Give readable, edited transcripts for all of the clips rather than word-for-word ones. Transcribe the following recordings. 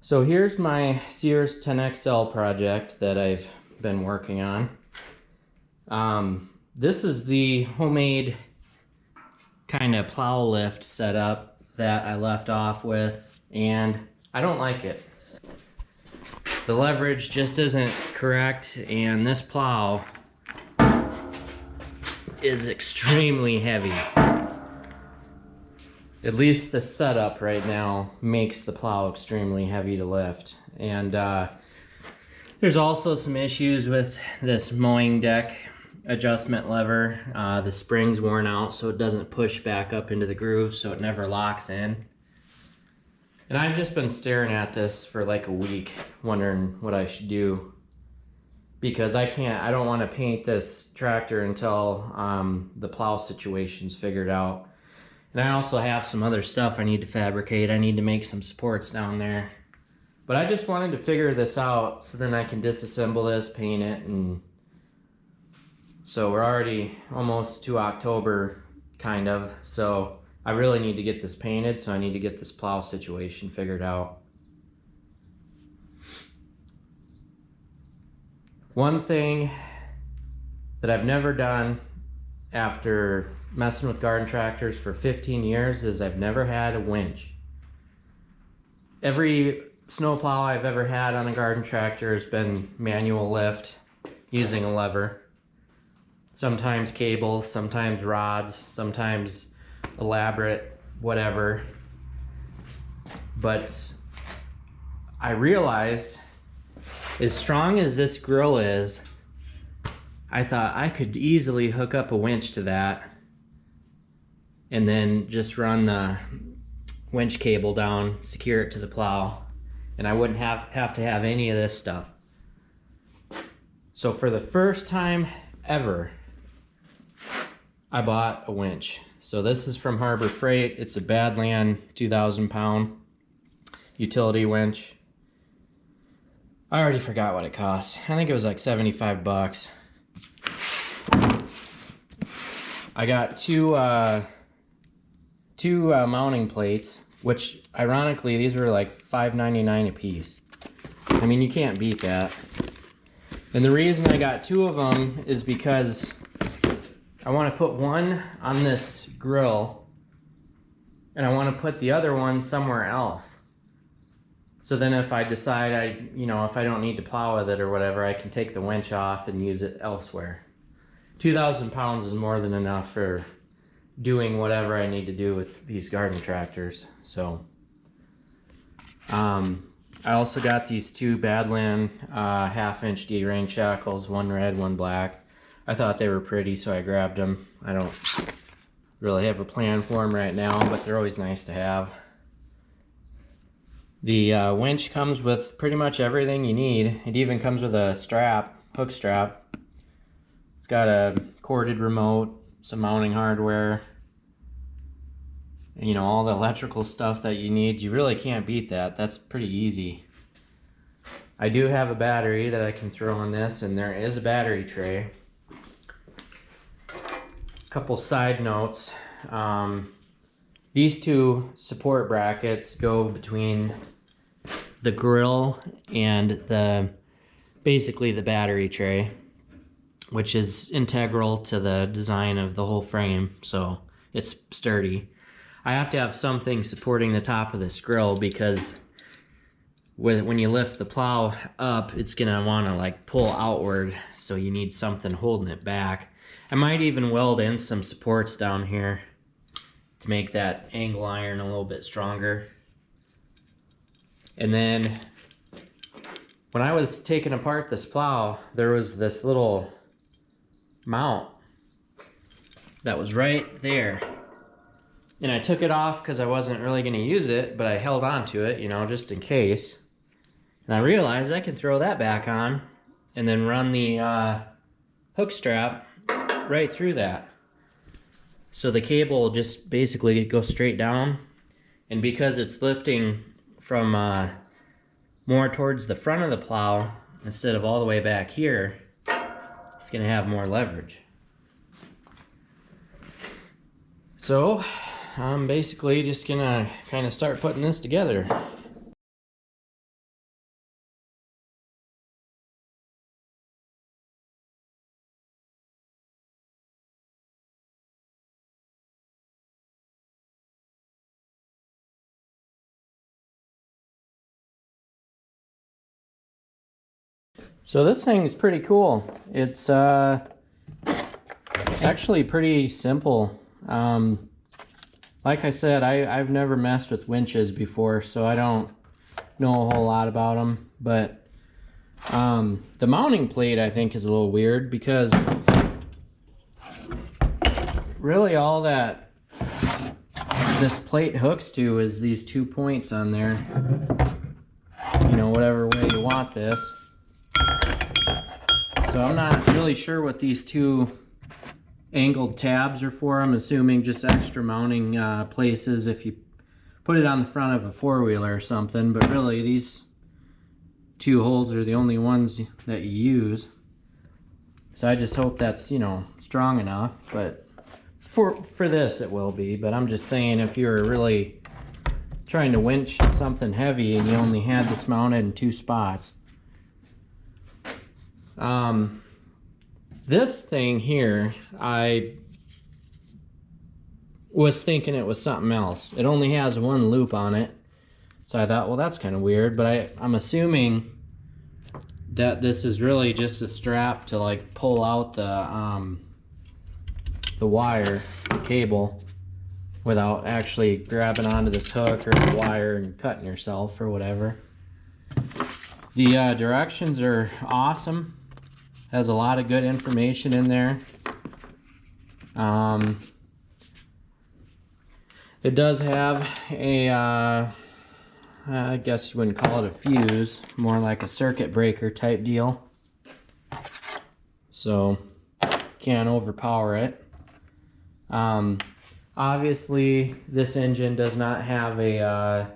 So here's my Sears 10XL project that I've been working on. This is the homemade kind of plow lift setup that I left off with, and I don't like it. The leverage just isn't correct, and this plow is extremely heavy. At least the setup right now makes the plow extremely heavy to lift. And there's also some issues with this mowing deck adjustment lever. The spring's worn out, so it doesn't push back up into the groove, so it never locks in. And I've just been staring at this for like a week, wondering what I should do. Because I don't want to paint this tractor until the plow situation's figured out. And I also have some other stuff I need to fabricate. I need to make some supports down there. But I just wanted to figure this out so then I can disassemble this, paint it, and so we're already almost to October, kind of. So I really need to get this painted, so I need to get this plow situation figured out. One thing that I've never done after messing with garden tractors for 15 years is I've never had a winch. Every snowplow I've ever had on a garden tractor has been manual lift using a lever. Sometimes cables, sometimes rods, sometimes elaborate whatever. But I realized, as strong as this grill is, I thought I could easily hook up a winch to that and then just run the winch cable down, secure it to the plow, and I wouldn't have to have any of this stuff. So for the first time ever, I bought a winch. So this is from Harbor Freight. It's a Badland 2,000 pound utility winch. I already forgot what it cost. I think it was like 75 bucks. I got two mounting plates, which ironically these were like $5.99 a piece. I mean, you can't beat that. And the reason I got two of them is because I want to put one on this grill and I want to put the other one somewhere else. So then if I decide if I don't need to plow with it or whatever, I can take the winch off and use it elsewhere. 2,000 pounds is more than enough for doing whatever I need to do with these garden tractors. So I also got these two Badland 1/2-inch D-ring shackles, one red, one black. I thought they were pretty, so I grabbed them. I don't really have a plan for them right now, but they're always nice to have. The winch comes with pretty much everything you need. It even comes with a strap, hook strap. It's got a corded remote, some mounting hardware, and, all the electrical stuff that you need. You really can't beat that. That's pretty easy. I do have a battery that I can throw on this, and there is a battery tray. Couple side notes. These two support brackets go between the grill and basically the battery tray, which is integral to the design of the whole frame, so it's sturdy. I have to have something supporting the top of this grill because when you lift the plow up, it's gonna wanna like pull outward, so you need something holding it back. I might even weld in some supports down here to make that angle iron a little bit stronger. And then when I was taking apart this plow, there was this little mount that was right there. And I took it off because I wasn't really going to use it, but I held on to it, just in case. And I realized I could throw that back on and then run the hook strap right through that. So the cable just basically goes straight down, and because it's lifting from more towards the front of the plow instead of all the way back here, it's gonna have more leverage. So I'm basically just gonna kind of start putting this together. So this thing is pretty cool. It's actually pretty simple. Like I said, I've never messed with winches before, so I don't know a whole lot about them. But the mounting plate, I think, is a little weird because really all that this plate hooks to is these 2 points on there. You know, whatever way you want this. So I'm not really sure what these 2 angled tabs are for. I'm assuming just extra mounting places if you put it on the front of a four-wheeler or something, but really these 2 holes are the only ones that you use. So I just hope that's, you know, strong enough, but for this it will be. But I'm just saying, if you're really trying to winch something heavy and you only had this mounted in 2 spots. This thing here, I was thinking it was something else. It only has 1 loop on it. So I thought, well, that's kind of weird, but I'm assuming that this is really just a strap to like pull out the wire, the cable, without actually grabbing onto this hook or the wire and cutting yourself or whatever. The directions are awesome. Has a lot of good information in there. It does have a, I guess you wouldn't call it a fuse, more like a circuit breaker type deal. So, can't overpower it. Obviously, this engine does not have a,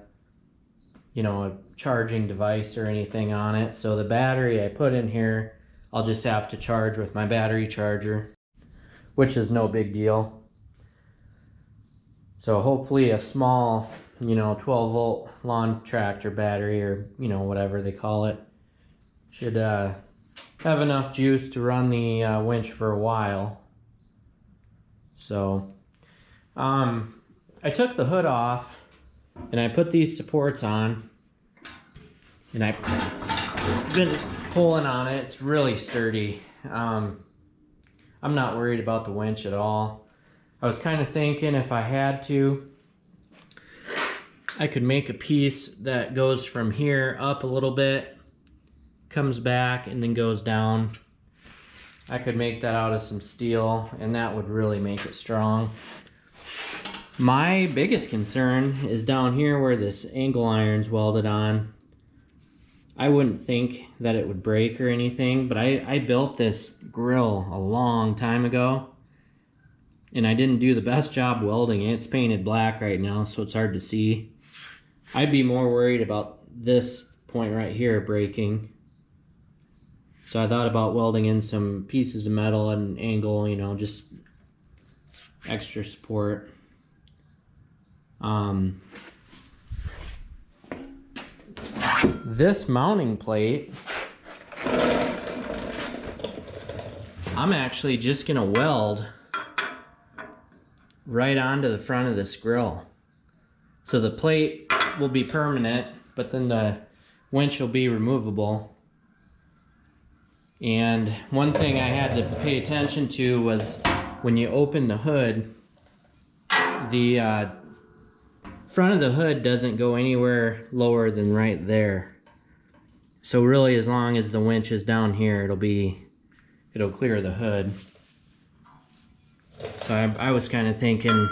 you know, a charging device or anything on it. So the battery I put in here, I'll just have to charge with my battery charger, which is no big deal. So hopefully a small, you know, 12-volt lawn tractor battery, or, you know, whatever they call it, should have enough juice to run the winch for a while. So I took the hood off and I put these supports on, and I've been pulling on it. It's really sturdy. I'm not worried about the winch at all. I was kind of thinking if I had to, I could make a piece that goes from here up a little bit, comes back, and then goes down. I could make that out of some steel, and that would really make it strong. My biggest concern is down here where this angle iron's welded on. I wouldn't think that it would break or anything, but I built this grill a long time ago, and I didn't do the best job welding it. It's painted black right now, so it's hard to see. I'd be more worried about this point right here breaking. So I thought about welding in some pieces of metal at an angle, you know, just extra support. This mounting plate, I'm actually just gonna weld right onto the front of this grill. So the plate will be permanent, but then the winch will be removable. And one thing I had to pay attention to was when you open the hood, the front of the hood doesn't go anywhere lower than right there. So really, as long as the winch is down here, it'll clear the hood. So I was kind of thinking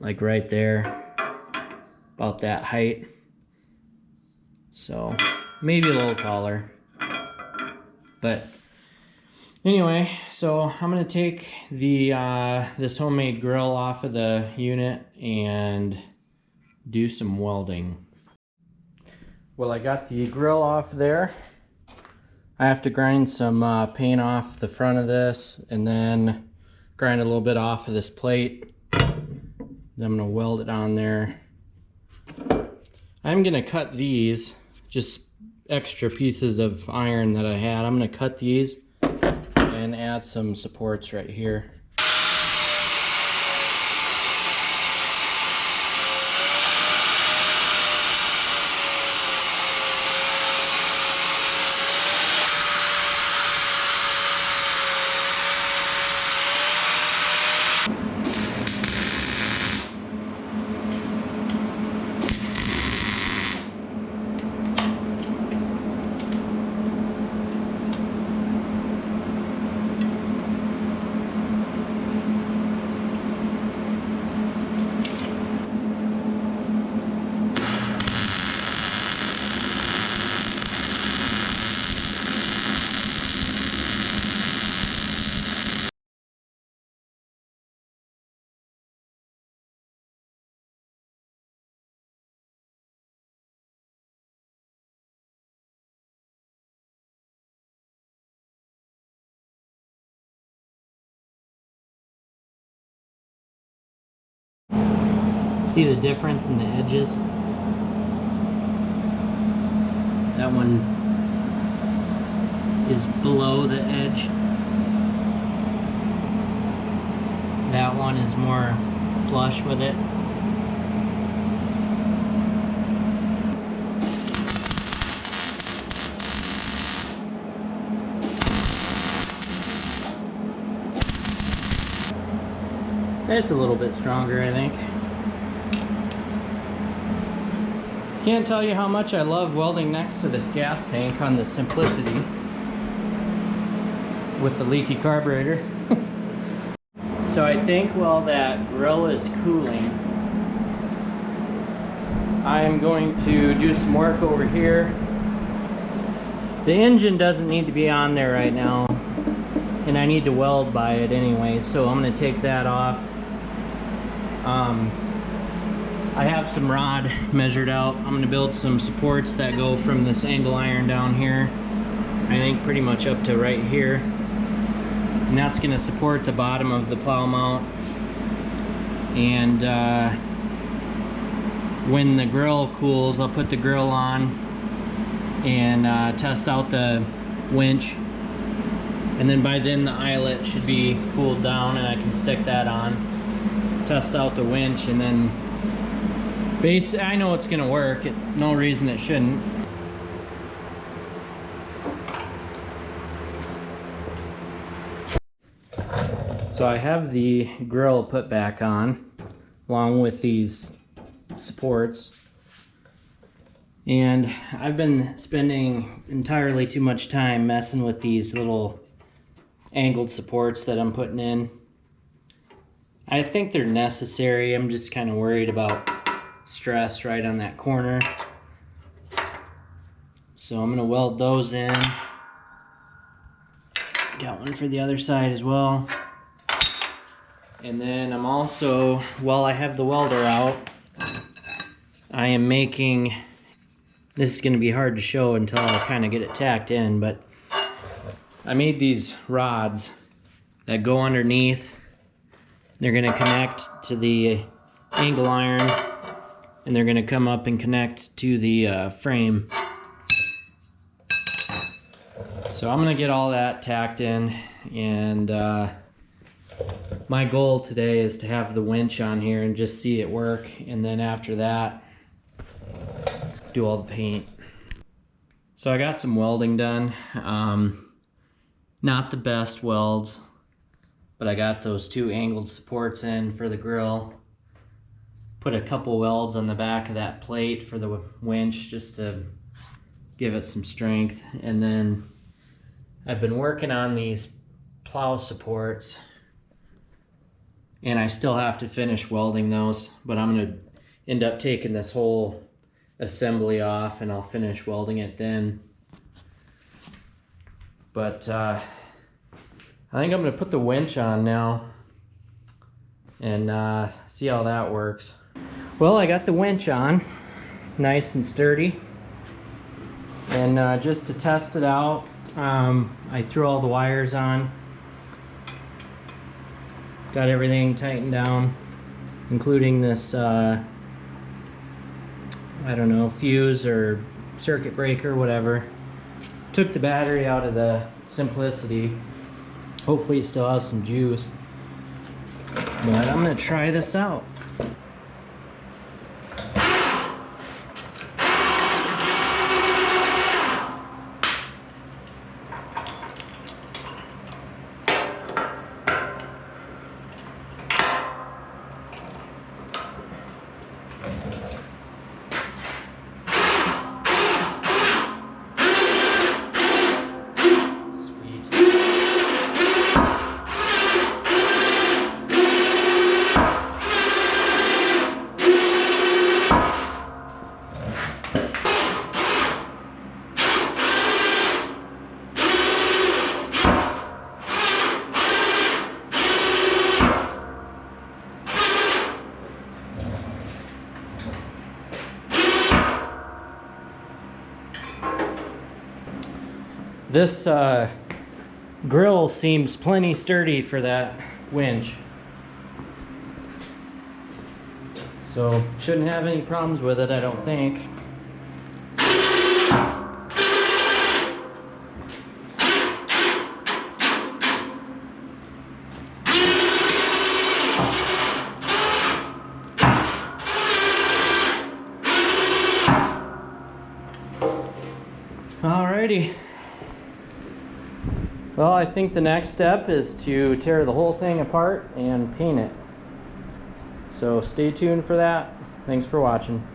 like right there, about that height. So maybe a little taller. But anyway, so I'm gonna take the this homemade grill off of the unit and do some welding. Well, I got the grill off there. I have to grind some paint off the front of this, and then grind a little bit off of this plate. Then I'm gonna weld it on there. I'm gonna cut these, just extra pieces of iron that I had. I'm gonna cut these and add some supports right here. See the difference in the edges? That one is below the edge. That one is more flush with it. It's a little bit stronger, I think. Can't tell you how much I love welding next to this gas tank on the Simplicity with the leaky carburetor. So I think while that grill is cooling, I'm going to do some work over here. The engine doesn't need to be on there right now, and I need to weld by it anyway, so I'm going to take that off. I have some rod measured out. I'm going to build some supports that go from this angle iron down here, I think pretty much up to right here. And that's going to support the bottom of the plow mount. And when the grill cools, I'll put the grill on and test out the winch. And then by then the eyelet should be cooled down and I can stick that on, test out the winch, and then basically I know it's gonna work. No reason it shouldn't. So I have the grill put back on along with these supports, and I've been spending entirely too much time messing with these little angled supports that I'm putting in. I think they're necessary. I'm just kind of worried about stress right on that corner. So I'm going to weld those in. Got one for the other side as well. And then I'm also, while I have the welder out, I am making, this is going to be hard to show until I kind of get it tacked in, but I made these rods that go underneath. They're going to connect to the angle iron, and they're going to come up and connect to the frame. So I'm going to get all that tacked in, and my goal today is to have the winch on here and just see it work, and then after that do all the paint. So I got some welding done. Not the best welds, but I got those two angled supports in for the grill. Put a couple welds on the back of that plate for the winch just to give it some strength. And then I've been working on these plow supports, and I still have to finish welding those, but I'm going to end up taking this whole assembly off and I'll finish welding it then. But I think I'm going to put the winch on now and see how that works. Well, I got the winch on, nice and sturdy. And just to test it out, I threw all the wires on. Got everything tightened down, including this, I don't know, fuse or circuit breaker, whatever. Took the battery out of the Simplicity. Hopefully it still has some juice. But I'm going to try this out. This grill seems plenty sturdy for that winch. So shouldn't have any problems with it, I don't think. Alrighty. Well, I think the next step is to tear the whole thing apart and paint it. So stay tuned for that. Thanks for watching.